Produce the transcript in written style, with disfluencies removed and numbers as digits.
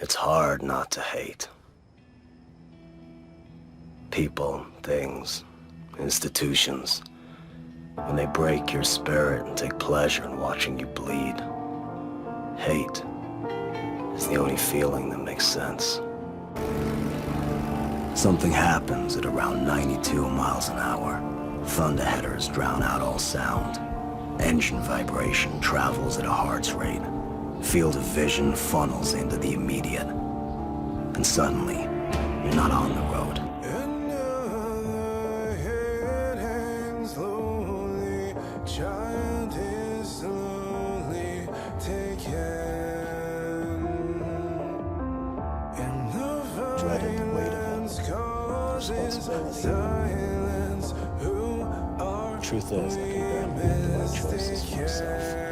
It's hard not to hate. People, things, institutions. When they break your spirit and take pleasure in watching you bleed. Hate is the only feeling that makes sense. Something happens at around 92 miles an hour. Thunder headers drown out all sound. Engine vibration travels at a heart's rate. Field of vision funnels into the immediate. And suddenly, you're not on the road. Dreading the weight of responsibility. Truth is, I can barely make the right choices for myself.